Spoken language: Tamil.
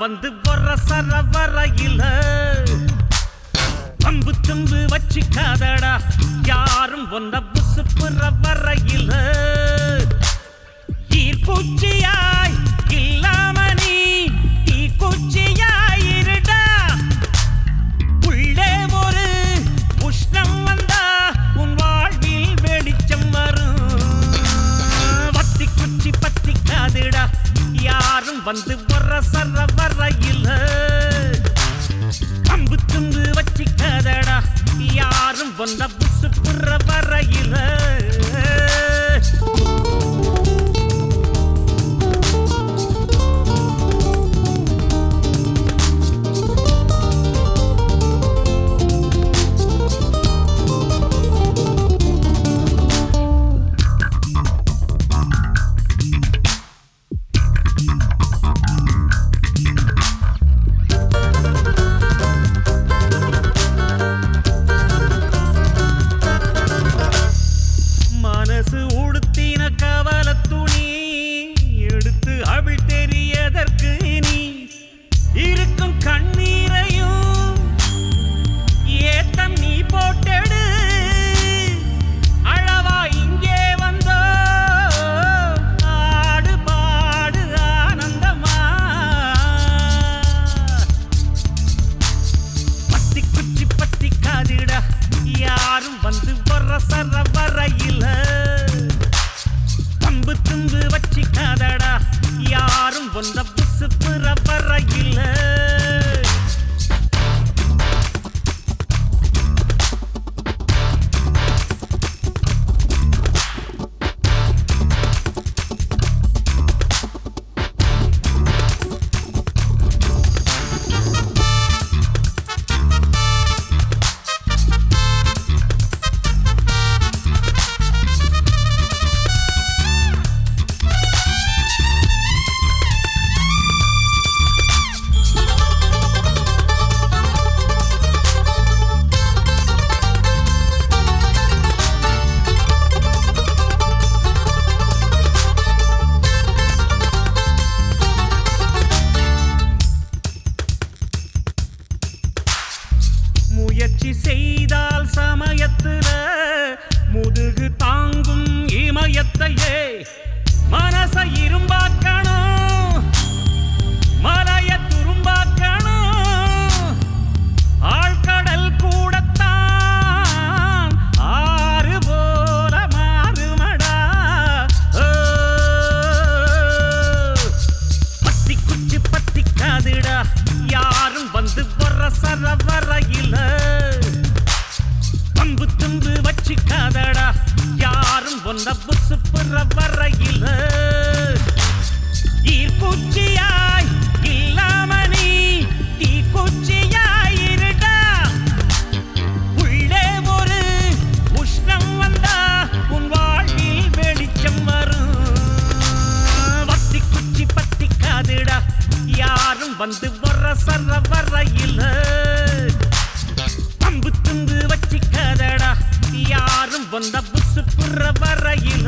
வந்து வரசர வரையில பம்பு தும்பு வச்சிக்காதடா யாரும் ஒன்ன புசுப்புற வரையில ஈர்க்குச்சியாய் இல்லாம நீ தீக்குச்சியாய் இருடா உள்ளே ஒரு உஷ்ணம் வந்தா உன் வாழ்வில் வெளிச்சம் வரும் வத்தி குச்சி பத்திக்காதுடா யாரும் வந்து வரசர வரையில பம்பு தும்பு வச்சிக்காதடா யாரும் ஒன்ன புசுப்புற வரையில யாரும் வந்து வரசர வரையில பம்பு தும்பு வச்சிக்காதடா யாரும் ஒன்ன புசுப்புற வரையில முயற்சி செய்தால் சமயத்துல முதுகு தாங்கும் இமயத்தையே மனச இரும்பாக்கணும் மலைய துரும்பாக்கணும் ஆழ்கடல் கூடத்தான் ஆறு போல மாறுமடா பத்தி குச்சி பத்திக்காதுடா யாரும் வந்து வரசர வரையில பம்பு தும்பு வச்சிக்காதடா யாரும் ஒன்ன புசுப்புற வரையில ஈர்க்குச்சியாய் இல்லாம நீ தீக்குச்சியாய் இருடா உள்ளே ஒரு உஷ்ணம் வந்தா உன் வாழ்வில் வெளிச்சம் வரும் வத்தி குச்சி பத்திக்காதுடா யாரும் வந்து வரசர வரையில பம்பு தும்பு வச்சிக்காதடா யாரும் ஒன்ன புசுப்புற வரையில